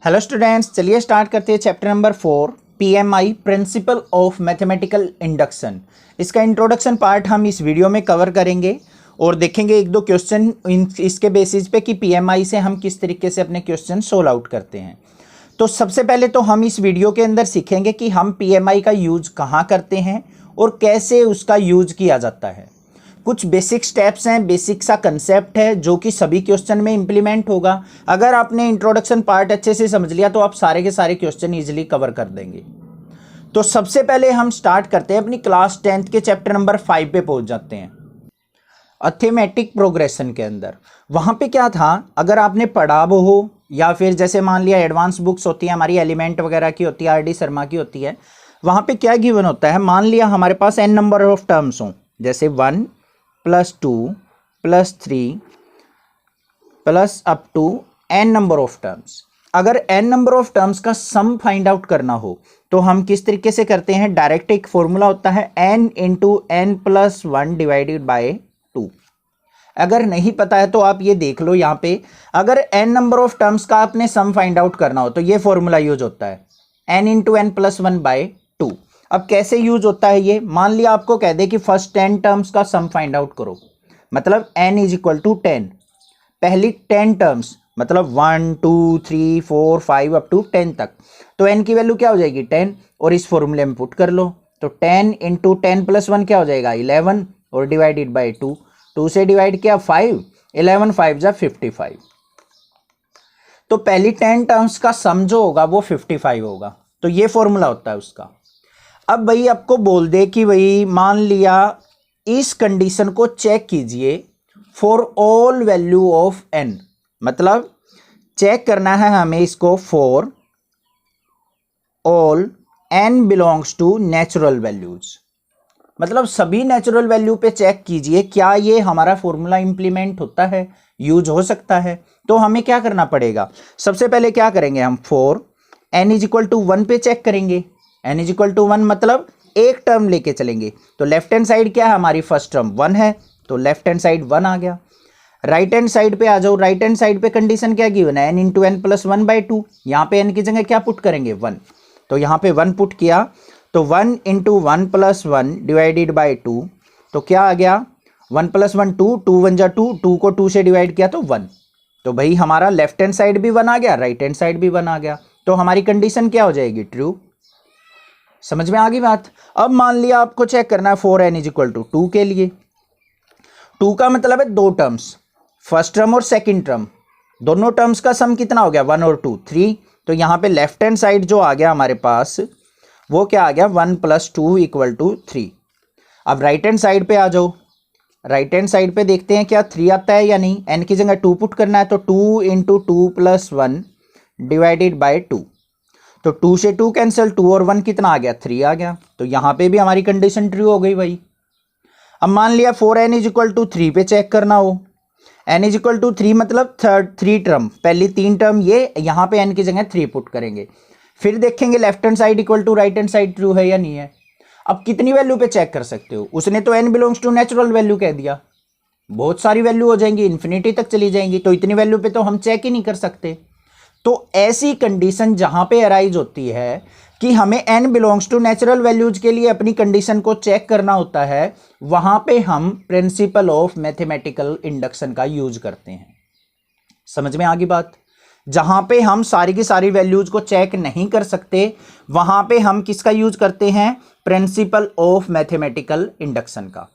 Hello students, चलिए start करते हैं chapter number 4 PMI principal of mathematical induction. इसका इंट्रोडक्शन पार्ट हम इस वीडियो में कवर करेंगे और देखेंगे एक दो क्वेश्चन इसके बेसिस पे कि पीएमआई से हम किस तरीके से अपने क्वेश्चन सोल्व आउट करते हैं। तो सबसे पहले तो हम इस वीडियो के अंदर सीखेंगे कि हम पीएमआई का यूज कहाँ करते हैं और कैसे उसका यूज किया जाता है। कुछ बेसिक स्टेप्स हैं, बेसिक सा कंसेप्ट है जो कि सभी क्वेश्चन में इंप्लीमेंट होगा। अगर आपने इंट्रोडक्शन पार्ट अच्छे से समझ लिया तो आप सारे के सारे क्वेश्चन इजीली कवर कर देंगे। तो सबसे पहले हम स्टार्ट करते हैं अपनी क्लास 10th के चैप्टर नंबर 5 पे पहुंच जाते हैं, अर्थमेटिक प्रोग्रेशन के अंदर। वहां पे क्या था, अगर आपने पढ़ा वो हो या फिर जैसे मान लिया एडवांस बुक्स होती है हमारी, एलिमेंट वगैरह की होती है, आर डी शर्मा की होती है, वहां पे क्या गिवन होता है, मान लिया हमारे पास n नंबर ऑफ टर्म्स हों, जैसे 1 + 2 + 3 plus up to n number of terms. अगर n नंबर ऑफ टर्म्स का सम फाइंड आउट करना हो तो हम किस तरीके से करते हैं, डायरेक्ट एक फॉर्मूला होता है n × n + 1 डिवाइडेड बाय 2। अगर नहीं पता है तो आप ये देख लो, यहाँ पे अगर n नंबर ऑफ टर्म्स का आपने सम फाइंड आउट करना हो तो ये फॉर्मूला यूज होता है n × n + 1 बाय 2। अब कैसे यूज होता है ये, मान लिया आपको कह दे कि फर्स्ट 10 टर्म्स का सम फाइंड आउट करो, मतलब n = 10। पहली 10 टर्म्स मतलब 1 2 3 4 5 अप टू 10 तक, तो n की वैल्यू क्या हो जाएगी 10 और इस फॉर्मूले में पुट कर लो। तो 10 × 10 + 1 क्या हो जाएगा 11 और डिवाइडेड बाय 2। 2 से डिवाइड किया 5, 11 5 जा 55। तो पहली 10 टर्म्स का सम जो होगा वो 55 होगा। तो ये फॉर्मूला होता है उसका। अब भाई आपको बोल दे कि भाई मान लिया इस कंडीशन को चेक कीजिए for all value of n, मतलब चेक करना है हमें इसको for all n belongs to natural values, मतलब सभी नेचुरल वैल्यू पे चेक कीजिए क्या ये हमारा फॉर्मूला इंप्लीमेंट होता है, यूज हो सकता है। तो हमें क्या करना पड़ेगा, सबसे पहले क्या करेंगे हम फॉर n = 1 पे चेक करेंगे। n = 1 मतलब एक टर्म लेके चलेंगे, तो लेफ्ट हैंड साइड क्या है हमारी, फर्स्ट टर्म 1 है तो लेफ्ट हैंड साइड 1 आ गया। राइट हैंड साइड पे आ जाओ, राइट हैंड साइड पे कंडीशन क्या गिवन है n × n + 1 बाय 2। यहाँ पे n की जगह क्या पुट करेंगे 1, तो यहाँ पे 1 पुट किया तो 1 × 1 + 1 डिवाइडेड बाय 2, तो क्या आ गया 1 + 1 2, 2 1 जा 2, 2 को 2 से डिवाइड किया तो 1। तो भाई हमारा लेफ्ट हैंड साइड भी 1 आ गया, राइट हैंड साइड भी 1 आ गया, तो हमारी कंडीशन क्या हो जाएगी ट्रू। समझ में आ गई बात। अब मान लिया आपको चेक करना है फॉर n = 2 के लिए। 2 का मतलब है दो टर्म्स, फर्स्ट टर्म और सेकंड टर्म, दोनों टर्म्स का सम कितना हो गया 1 और 2 3। तो यहाँ पे लेफ्ट हैंड साइड जो आ गया हमारे पास वो क्या आ गया 1 + 2 = 3। अब राइट हैंड साइड पे आ जाओ, राइट हैंड साइड पे देखते हैं क्या 3 आता है या नहीं। n की जगह 2 पुट करना है तो 2 × 2 + 1 डिवाइडेड बाय 2, तो 2 से 2 कैंसिल, 2 और 1 कितना आ गया 3 आ गया। तो यहाँ पे भी हमारी कंडीशन ट्रू हो गई भाई। अब मान लिया फॉर n = 3 पे चेक करना हो, n = 3 मतलब थ्री टर्म, पहली 3 टर्म ये, यहाँ पे n की जगह 3 पुट करेंगे, फिर देखेंगे left hand side equal to right hand side true है या नहीं है। अब कितनी वैल्यू पे चेक कर सकते हो, उसने तो n belongs to natural value कह दिया, बहुत सारी वैल्यू हो जाएंगी, इन्फिनिटी तक चली जाएंगी, तो इतनी वैल्यू पे तो हम चेक ही नहीं कर सकते। तो ऐसी कंडीशन जहां पे अराइज होती है कि हमें n belongs to natural values के लिए अपनी कंडीशन को चेक करना होता है, वहां पे हम प्रिंसिपल ऑफ मैथमेटिकल इंडक्शन का यूज करते हैं। समझ में आ गई बात। जहां पे हम सारी की सारी वैल्यूज को चेक नहीं कर सकते वहां पे हम किसका यूज करते हैं, प्रिंसिपल ऑफ मैथमेटिकल इंडक्शन का।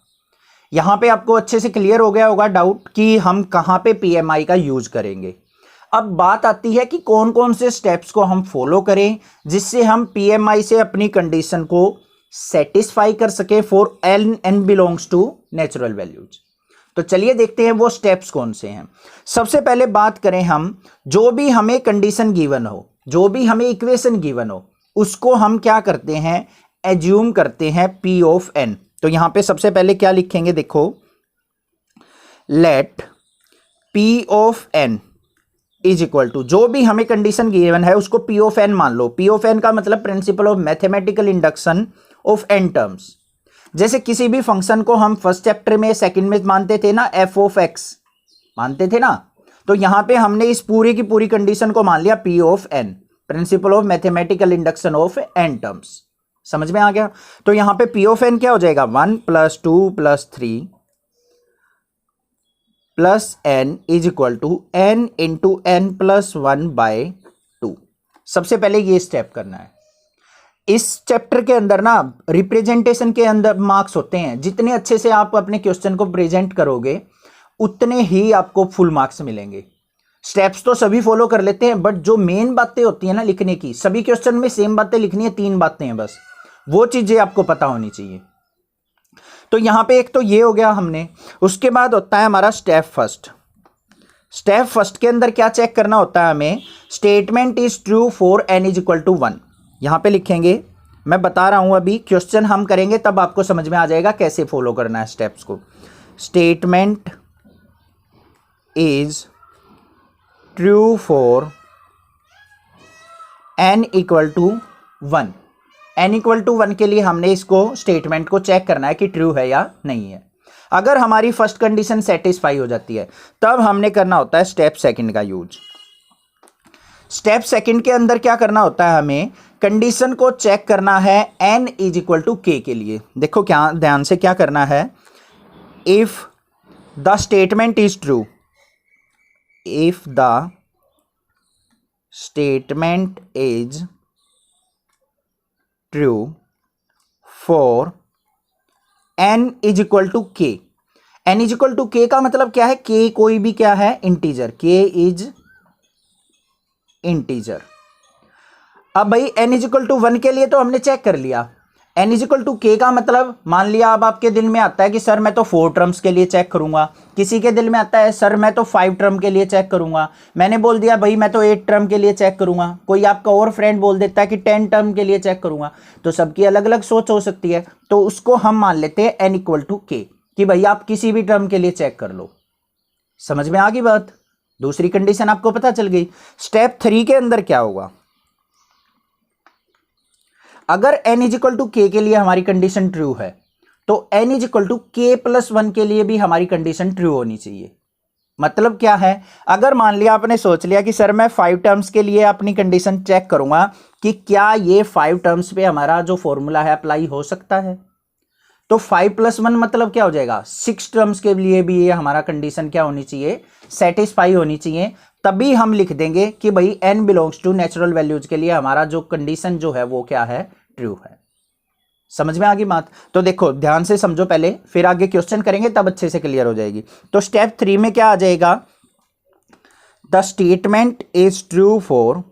यहां पे आपको अच्छे से क्लियर हो गया होगा डाउट कि हम कहां पे पीएमआई का यूज करेंगे। अब बात आती है कि कौन कौन से स्टेप्स को हम फॉलो करें जिससे हम पीएमआई से अपनी कंडीशन को सेटिस्फाई कर सके for n belongs to natural values. तो चलिए देखते हैं वो स्टेप्स कौन से हैं। सबसे पहले बात करें हम, जो भी हमें कंडीशन गिवन हो, जो भी हमें इक्वेशन गिवन हो, उसको हम क्या करते हैं, एज्यूम करते हैं p ऑफ n। तो यहां पे सबसे पहले क्या लिखेंगे, देखो लेट p ऑफ n = जो भी हमें कंडीशन गिवन है उसको p ऑफ n मान लो। p ऑफ n का मतलब principal of mathematical induction of n terms. जैसे किसी भी फंक्शन को हम फर्स्ट चैप्टर में सेकंड में मानते थे ना, f ऑफ x मानते थे ना, तो यहां पे हमने इस पूरी की पूरी कंडीशन को मान लिया P of n, principle of mathematical induction of n terms. समझ में आ गया? तो यहां पे पी ऑफ एन क्या हो जाएगा, 1 + 2 + 3 plus n is equal to n into n plus 1/2। सबसे पहले ये स्टेप करना है। इस चैप्टर के अंदर ना रिप्रेजेंटेशन के अंदर मार्क्स होते हैं, जितने अच्छे से आप अपने क्वेश्चन को प्रेजेंट करोगे उतने ही आपको फुल मार्क्स मिलेंगे। स्टेप्स तो सभी फॉलो कर लेते हैं, बट जो मेन बातें होती है ना लिखने की, सभी क्वेश्चन में सेम बातें लिखनी है, 3 बातें हैं बस, वो चीजें आपको पता होनी चाहिए। तो यहां पे एक तो ये हो गया हमने, उसके बाद होता है हमारा स्टेप फर्स्ट। स्टेप फर्स्ट के अंदर क्या चेक करना होता है हमें, statement is true for n is equal to 1। यहां पे लिखेंगे, मैं बता रहा हूं, अभी क्वेश्चन हम करेंगे तब आपको समझ में आ जाएगा कैसे फॉलो करना है स्टेप्स को। Statement is true for n equal to 1। n equal to 1 के लिए हमने इसको स्टेटमेंट को चेक करना है कि ट्रू है या नहीं है। अगर हमारी फर्स्ट कंडीशन सेटिस्फाई हो जाती है तब हमने करना होता है स्टेप सेकंड का यूज। स्टेप सेकंड के अंदर क्या करना होता है, हमें कंडीशन को चेक करना है n is equal to k के लिए। देखो क्या ध्यान से क्या करना है, if the statement is true, if the statement is true for n is equal to k। n is equal to k का मतलब क्या है, k कोई भी क्या है, इंटीजर, k इज इंटीजर। अब भाई n इज इक्वल टू 1 के लिए तो हमने चेक कर लिया, n is equal to k का मतलब मान लिया अब आपके दिल में आता है कि सर मैं तो 4 टर्म्स के लिए चेक करूंगा, किसी के दिल में आता है सर मैं तो 5 टर्म के लिए चेक करूंगा, मैंने बोल दिया भाई मैं तो 8 टर्म के लिए चेक करूंगा, कोई आपका और फ्रेंड बोल देता है कि 10 टर्म के लिए चेक करूंगा। तो सबकी अलग अलग सोच हो सकती है, तो उसको हम मान लेते हैं n इक्वल टू k कि भाई आप किसी भी टर्म के लिए चेक कर लो। समझ में आ गई बात? दूसरी कंडीशन आपको पता चल गई। स्टेप 3 के अंदर क्या होगा, अगर n is equal to k के लिए हमारी कंडीशन ट्रू है तो n is equal to k plus 1 के लिए भी हमारी कंडीशन ट्रू होनी चाहिए। मतलब क्या है, अगर मान लिया आपने सोच लिया कि सर मैं 5 टर्म्स के लिए अपनी कंडीशन चेक करूंगा कि क्या ये 5 टर्म्स पे हमारा जो फॉर्मूला है अप्लाई हो सकता है, तो 5 + 1 मतलब क्या हो जाएगा, 6 टर्म्स के लिए भी ये हमारा कंडीशन क्या होनी चाहिए, सेटिस्फाई होनी चाहिए। तभी हम लिख देंगे कि भाई n belongs to natural values के लिए हमारा जो कंडीशन जो है वो क्या है, ट्रू है। समझ में आ गई बात? तो देखो ध्यान से समझो पहले, फिर आगे क्वेश्चन करेंगे तब अच्छे से क्लियर हो जाएगी। तो स्टेप 3 में क्या आ जाएगा, the statement is true for,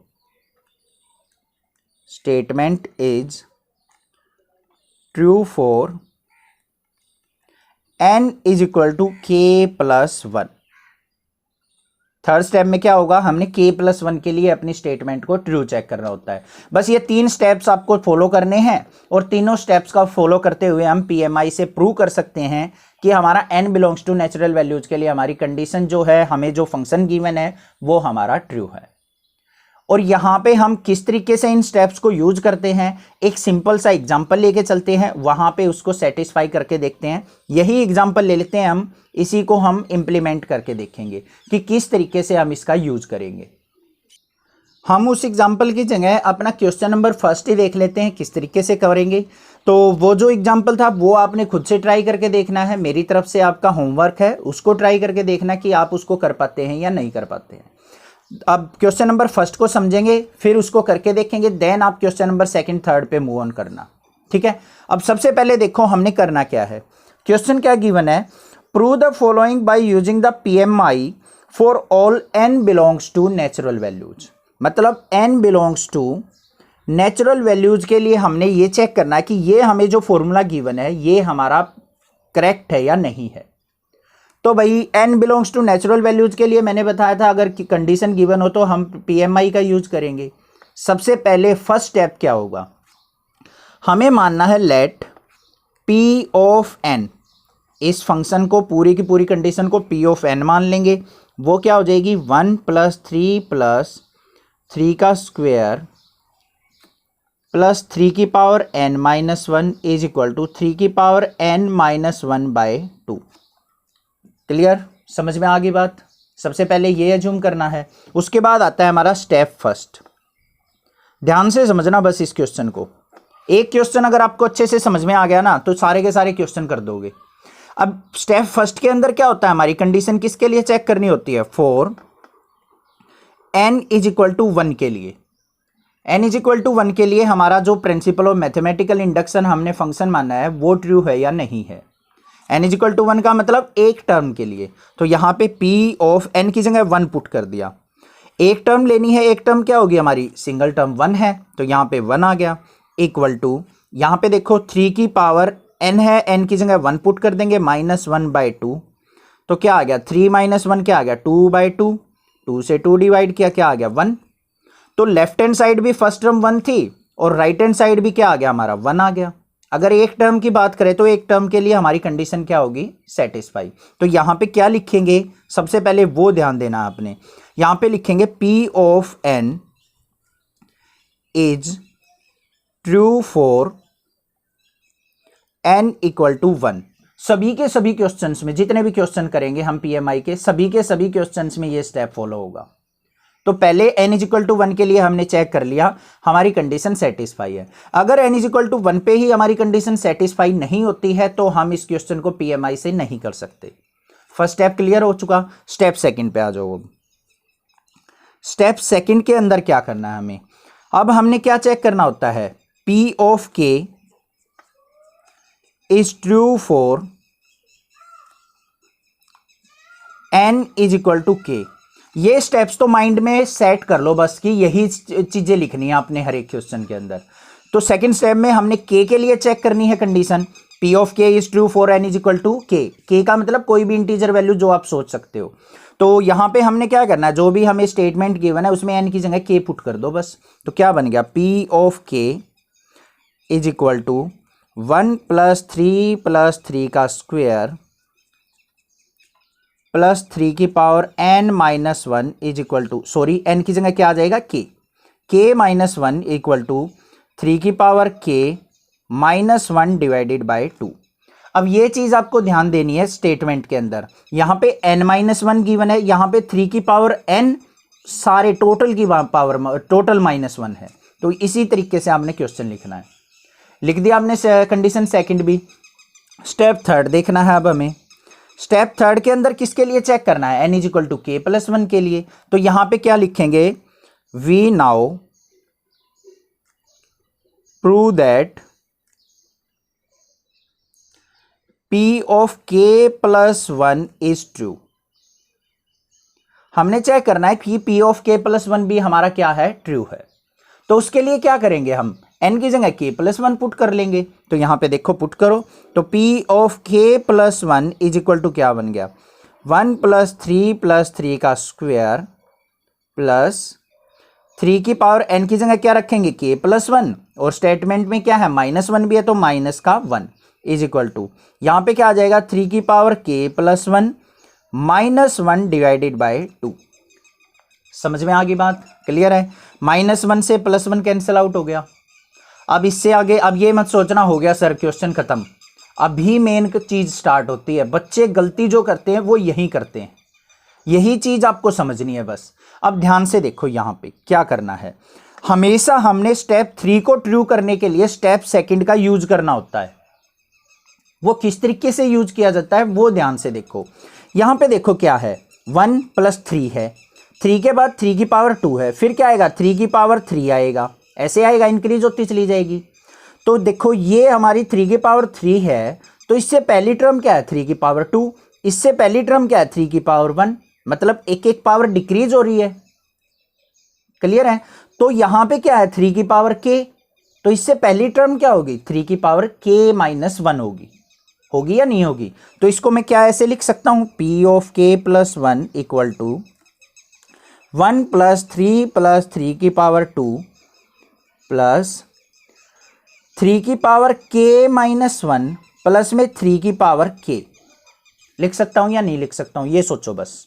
statement is true for n is equal to k plus 1। Third step में क्या होगा, हमने k प्लस 1 के लिए अपनी स्टेटमेंट को ट्रू चेक करना होता है। बस ये 3 स्टेप्स आपको फॉलो करने हैं और तीनों स्टेप्स का फॉलो करते हुए हम PMI से प्रूव कर सकते हैं कि हमारा n belongs to natural values के लिए हमारी कंडीशन जो है, हमें जो फंक्शन गिवन है वो हमारा ट्रू है। और यहां पे हम किस तरीके से इन स्टेप्स को यूज करते हैं, एक सिंपल सा एग्जांपल लेके चलते हैं, वहां पे उसको सेटिस्फाई करके देखते हैं। यही एग्जांपल ले लेते हैं हम, इसी को हम इंप्लीमेंट करके देखेंगे कि किस तरीके से हम इसका यूज करेंगे। हम उस एग्जांपल की जगह अपना क्वेश्चन नंबर फर्स्ट ही देख लेते हैं किस तरीके से करेंगे। तो वो जो एग्जांपल था वो आपने खुद से ट्राई करके देखना है, मेरी तरफ से आपका होमवर्क है, उसको ट्राई करके देखना कि आप उसको कर पाते हैं या नहीं कर पाते हैं। अब क्वेश्चन नंबर फर्स्ट को समझेंगे, फिर उसको करके देखेंगे, देन आप क्वेश्चन नंबर सेकंड थर्ड पे मूव ऑन करना। ठीक है, अब सबसे पहले देखो हमने करना क्या है। क्वेश्चन क्या गिवन है, prove the following by using the PMI for all n belongs to natural values. मतलब n belongs to natural values के लिए हमने ये चेक करना है कि ये हमें जो फॉर्मूला गिवन है ये हमारा करेक्ट है या नहीं है। तो भाई n belongs to natural values के लिए मैंने बताया था अगर कंडीशन गिवन हो तो हम PMI का यूज करेंगे। सबसे पहले फर्स्ट स्टेप क्या होगा, हमें मानना है लेट p ऑफ n, इस फंक्शन को पूरी की पूरी कंडीशन को p ऑफ n मान लेंगे। वो क्या हो जाएगी 1 + 3 + 3 का स्क्वायर प्लस 3 की power n - 1 is equal to 3 की पावर n - 1/2। क्लियर, समझ में आ गई बात? सबसे पहले ये एज्यूम करना है। उसके बाद आता है हमारा स्टेप फर्स्ट। ध्यान से समझना बस इस क्वेश्चन को। एक क्वेश्चन अगर आपको अच्छे से समझ में आ गया ना तो सारे के सारे क्वेश्चन कर दोगे। अब स्टेप फर्स्ट के अंदर क्या होता है, हमारी कंडीशन किसके लिए चेक करनी होती है, for n is equal to 1 के लिए। n इज इक्वल टू 1 के लिए हमारा जो प्रिंसिपल ऑफ मैथमेटिकल इंडक्शन हमने फंक्शन माना है वो ट्रू है या नहीं है। n इज इक्वल टू 1 का मतलब एक टर्म के लिए, तो यहाँ पे p ऑफ n की जगह 1 पुट कर दिया। एक टर्म लेनी है, एक टर्म क्या होगी हमारी, सिंगल टर्म 1 है, तो यहाँ पे 1 आ गया, इक्वल टू यहाँ पे देखो 3 की पावर n है, n की जगह 1 पुट कर देंगे, -1/2, तो क्या आ गया 3 - 1 क्या आ गया 2/2, 2 से 2 डिवाइड किया, क्या आ गया 1। तो लेफ्ट हैंड साइड भी फर्स्ट टर्म 1 थी और राइट हैंड साइड भी क्या आ गया हमारा 1 आ गया। अगर एक टर्म की बात करें तो एक टर्म के लिए हमारी कंडीशन क्या होगी, सेटिस्फाई। तो यहाँ पे क्या लिखेंगे, सबसे पहले वो ध्यान देना आपने। यहाँ पे लिखेंगे P of n is true for n equal to 1। सभी के सभी क्वेश्चंस में, जितने भी क्वेश्चन करेंगे हम PMI के सभी क्वेश्चंस में ये स्टेप फॉलो होगा। तो पहले n इज इक्वल टू 1 के लिए हमने चेक कर लिया हमारी कंडीशन सेटिस्फाई है। अगर n इज इक्वल टू 1 पे ही हमारी कंडीशन सेटिस्फाई नहीं होती है तो हम इस क्वेश्चन को PMI से नहीं कर सकते। फर्स्ट स्टेप क्लियर हो चुका। स्टेप सेकंड पे आ जाओ। स्टेप सेकंड के अंदर क्या करना है हमें, अब हमने क्या चेक करना होता है, P of k is true for n is equal to k। ये स्टेप्स तो माइंड में सेट कर लो बस कि यही चीजें लिखनी है आपने हर एक क्वेश्चन के अंदर। तो सेकंड स्टेप में हमने k के लिए चेक करनी है condition, P of k is true for n is equal to k। k का मतलब कोई भी इंटीजर वैल्यू जो आप सोच सकते हो। तो यहां पे हमने क्या करना है, जो भी हमें स्टेटमेंट गिवन है उसमें n की जगह k पुट कर दो बस। तो क्या बन गया, P of k is equal to 1 + 3 + 3 का स्क्वायर प्लस 3 की power n - 1 is equal to, sorry n की जगह क्या आ जाएगा k - 1 इक्वल टू 3 की पावर k - 1 डिवाइडेड बाय 2। अब ये चीज आपको ध्यान देनी है स्टेटमेंट के अंदर, यहां पे n - 1 गिवन है, यहां पे 3 की पावर n सारे टोटल की पावर टोटल -1 है। तो इसी तरीके से आपने क्वेश्चन लिखना है। लिख दिया आपने कंडीशन सेकंड भी। स्टेप थर्ड देखना है अब हमें। स्टेप थर्ड के अंदर किसके लिए चेक करना है, n is equal to k + 1 के लिए। तो यहां पे क्या लिखेंगे, we now prove that P of k + 1 is true. हमने चेक करना है कि P ऑफ k + 1 भी हमारा क्या है, ट्रू है। तो उसके लिए क्या करेंगे, हम n की जगह k + 1 पुट कर लेंगे। तो यहां पे देखो पुट करो, तो P of k + 1 is equal to क्या बन गया, 1 + 3 + 3 का स्क्वायर प्लस 3 की पावर n की जगह क्या रखेंगे, k + 1, और स्टेटमेंट में क्या है -1 भी है तो माइनस का 1 इज इक्वल टू, यहां पे क्या आ जाएगा 3 की पावर k + 1 -1 डिवाइडेड बाय 2। समझ में आ गई बात, क्लियर है। -1 से +1 कैंसिल आउट हो गया। अब इससे आगे अब ये मत सोचना हो गया सर क्वेश्चन खत्म, अभी मेन चीज स्टार्ट होती है। बच्चे गलती जो करते हैं वो यही करते हैं, यही चीज आपको समझनी है बस। अब ध्यान से देखो यहां पे क्या करना है, हमेशा हमने स्टेप 3 को ट्रू करने के लिए स्टेप सेकंड का यूज करना होता है। वो किस तरीके से यूज किया जाता है वो ध्यान से देखो। यहां पे देखो क्या है, 1 + 3 है, 3 के बाद 3 की पावर 2 है, फिर क्या आएगा 3 की पावर 3 आएगा, ऐसे आएगा, इंक्रीज होती चली जाएगी। तो देखो ये हमारी 3 की पावर 3 है, तो इससे पहली टर्म क्या है 3 की पावर 2, इससे पहली टर्म क्या है 3 की पावर 1, मतलब एक एक पावर डिक्रीज हो रही है, क्लियर है। तो यहां पे क्या है 3 की पावर k, तो इससे पहली टर्म क्या होगी 3 की पावर k - 1 होगी या नहीं होगी। तो इसको मैं क्या ऐसे लिख सकता हूं, P of k + 1 equal to 1 + 3 + 3 की पावर 2 प्लस 3 की पावर k - 1 प्लस में 3 की पावर k। लिख सकता हूं या नहीं लिख सकता हूं, ये सोचो बस।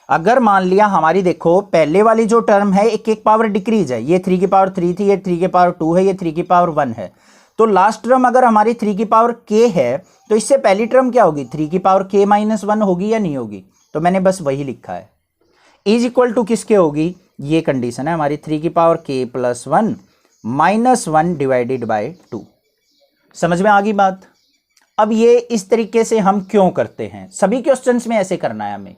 अगर मान लिया हमारी देखो पहले वाली जो टर्म है एक एक पावर डिक्रीज है, ये 3 की पावर 3 थी, ये 3 की पावर 2 है, ये 3 की पावर 1 है, तो लास्ट टर्म अगर हमारी 3 की पावर k है तो इससे पहली टर्म क्या होगी 3 की पावर k - 1 होगी या नहीं होगी। तो मैंने बस वही लिखा है, इज इक्वल टू किसके होगी, ये कंडीशन है हमारी 3 की power k plus 1 minus 1 divided by 2। समझ में आ गई बात। अब ये इस तरीके से हम क्यों करते हैं, सभी क्वेश्चंस में ऐसे करना है हमें।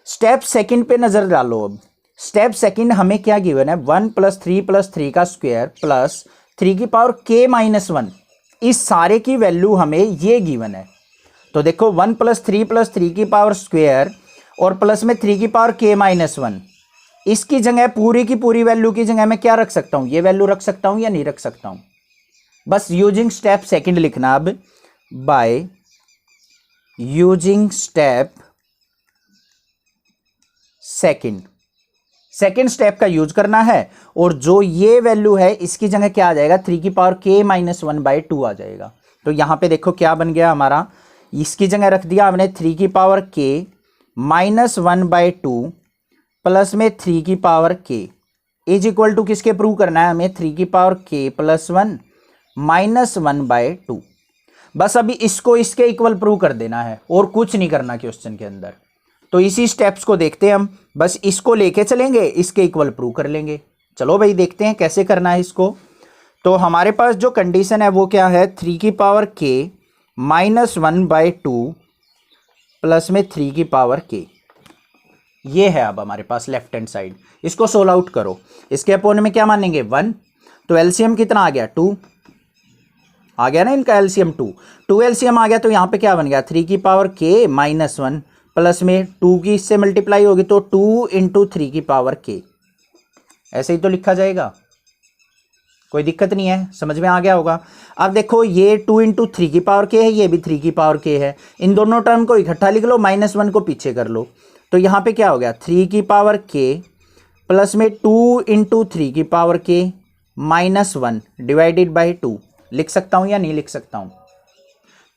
स्टेप सेकंड पे नजर डालो। अब स्टेप सेकंड हमें क्या गिवन है, 1 प्लस 3 का स्क्वायर प्लस 3 की पावर k माइनस 1, इस सारे की वैल्यू हमें ये गिवन है। तो देखो 1 प्लस 3 की पावर स्क्वायर और प्लस में 3 की पावर k माइनस 1, इसकी जगह पूरी की पूरी वैल्यू की जगह मैं क्या रख सकता हूं, ये वैल्यू रख सकता हूं या नहीं रख सकता हूं। बस यूजिंग स्टेप सेकंड लिखना। अब by using step second step का यूज करना है, और जो ये वैल्यू है इसकी जगह क्या आ जाएगा, 3 की पावर k माइनस 1 बाई 2 आ जाएगा। तो यहां पे देखो क्या बन गया हमारा, इसकी जगह रख दिया हमने 3 की power k minus 1 by 2 plus में 3 की power k is equal to किसके प्रूव करना है हमें, 3 की power k plus 1 minus 1 by 2। बस अभी इसको इसके इक्वल प्रूव कर देना है और कुछ नहीं करना क्वेश्चन के अंदर। तो इसी स्टेप्स को देखते हैं हम, बस इसको लेके चलेंगे, इसके इक्वल प्रूव कर लेंगे। चलो भाई देखते हैं कैसे करना है इसको। तो हमारे पास जो कंडीशन है वो क्या है, 3 की power k minus 1 by 2 plus में 3 की पावर k, ये है अब हमारे पास लेफ्ट हैंड साइड। इसको सोल्व आउट करो, इसके अपोन में क्या मानेंगे 1, तो एलसीएम कितना आ गया 2 आ गया ना, इनका एलसीएम 2 एलसीएम आ गया। तो यहाँ पे क्या बन गया, 3 की पावर k माइनस 1 प्लस में 2 की इससे मल्टीप्लाई होगी तो 2 इंटू 3 की पावर k, ऐसे ही तो लिखा जाएगा, कोई दिक्कत नहीं है, समझ में आ गया होगा। अब देखो ये 2 इंटू 3 की पावर k है, ये भी 3 की पावर k है, इन दोनों टर्म को इकट्ठा लिख लो, माइनस 1 को पीछे कर लो। तो यहाँ पे क्या हो गया, 3 की पावर k प्लस में 2 इंटू 3 की power k minus 1 divided by 2, लिख सकता हूं या नहीं लिख सकता हूं।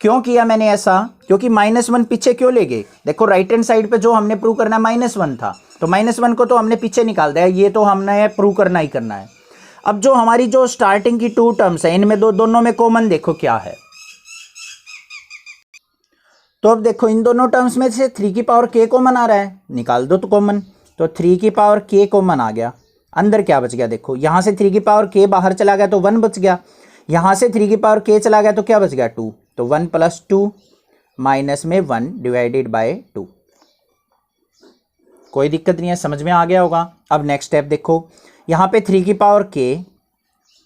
क्यों किया मैंने ऐसा, क्योंकि माइनस 1 पीछे क्यों ले गए, देखो राइट हैंड साइड पे जो हमने प्रूव करना है माइनस 1 था, तो माइनस 1 को तो हमने पीछे निकाल दिया, ये तो हमने प्रूव करना ही करना है। अब जो हमारी जो स्टार्टिंग की 2 टर्म्स है, इनमें दोनों में कॉमन देखो क्या है। तो अब देखो इन दोनों टर्म्स में से 3 की पावर k कॉमन आ रहा है, निकाल दो तो कॉमन। तो 3 की पावर k कॉमन आ गया, अंदर क्या बच गया, देखो यहां से 3 की पावर k बाहर चला गया तो 1 बच गया, यहां से 3 की पावर k चला गया तो क्या बच गया 2, तो 1 प्लस 2 माइनस में 1 डिवाइडेड बाय 2, कोई दिक्कत नहीं है, समझ में आ गया होगा। अब नेक्स्ट स्टेप देखो, यहां पे 3 की पावर k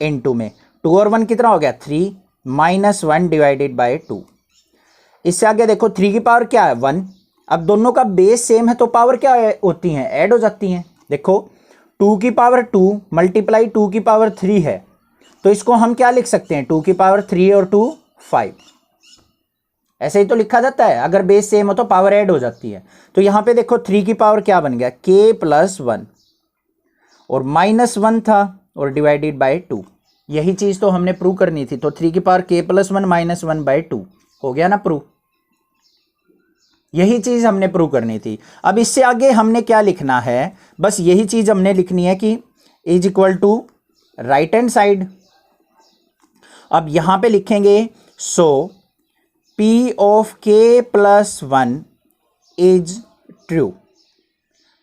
इनटू में 2 और 1 कितना हो गया 3 माइनस 1 डिवाइडेड बाय 2। इससे आगे देखो 3 की पावर क्या है 1, अब दोनों का बेस सेम है तो पावर क्या होती हैं, ऐड हो जाती हैं। देखो 2 की पावर 2 मल्टीप्लाई 2 की पावर 3 है, तो इसको हम क्या लिख सकते हैं, 2 की पावर 3 और 2 5, ऐसे ही तो लिखा जाता है, अगर बेस सेम हो तो पावर ऐड हो जाती है। तो यहां पे देखो 3 की पावर क्या बन गया k प्लस 1 और माइनस 1 था और डिवाइडेड बाय 2, यही चीज तो हमने प्रूव करनी थी। तो 3 की power k plus 1 minus 1 by 2 हो गया ना प्रूव, यही चीज हमने प्रूव करनी थी। अब इससे आगे हमने क्या लिखना है, बस यही चीज हमने लिखनी है कि is equal to right hand side. अब यहां पे लिखेंगे so p of k plus 1 is true,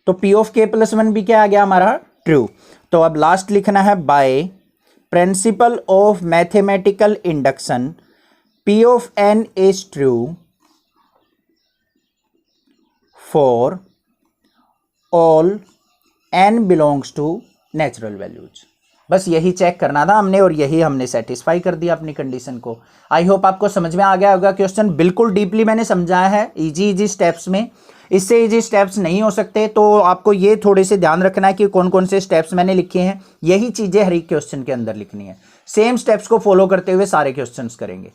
तो p ऑफ k प्लस 1 भी क्या आ गया हमारा ट्रू। तो अब लास्ट लिखना है by principle of mathematical induction p of n is true for all n belongs to natural values. बस यही चेक करना था हमने और यही हमने सेटिस्फाई कर दिया अपनी कंडीशन को। आई होप आपको समझ में आ गया होगा। क्वेश्चन बिल्कुल डीपली मैंने समझाया है, इजी स्टेप्स में, इससे इजी स्टेप्स नहीं हो सकते। तो आपको ये थोड़े से ध्यान रखना है कि कौन कौन से स्टेप्स मैंने लिखे हैं, यही चीज़ें हर एक क्वेश्चन के अंदर लिखनी है। सेम स्टेप्स को फॉलो करते हुए सारे क्वेश्चन करेंगे।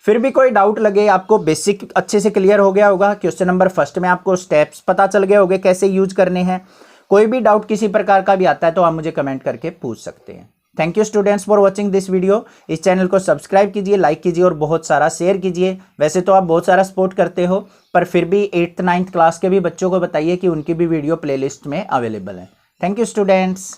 फिर भी कोई डाउट लगे, आपको बेसिक अच्छे से क्लियर हो गया होगा, क्वेश्चन नंबर फर्स्ट में आपको स्टेप्स पता चल गए होंगे कैसे यूज करने हैं। कोई भी डाउट किसी प्रकार का भी आता है तो आप मुझे कमेंट करके पूछ सकते हैं। Thank you students for watching this video. इस चैनल को सब्सक्राइब कीजिए, लाइक कीजिए और बहुत सारा शेयर कीजिए। वैसे तो आप बहुत सारा सपोर्ट करते हो, पर फिर भी 8th 9th क्लास के भी बच्चों को बताइए कि उनकी भी वीडियो प्लेलिस्ट में अवेलेबल है। Thank you students.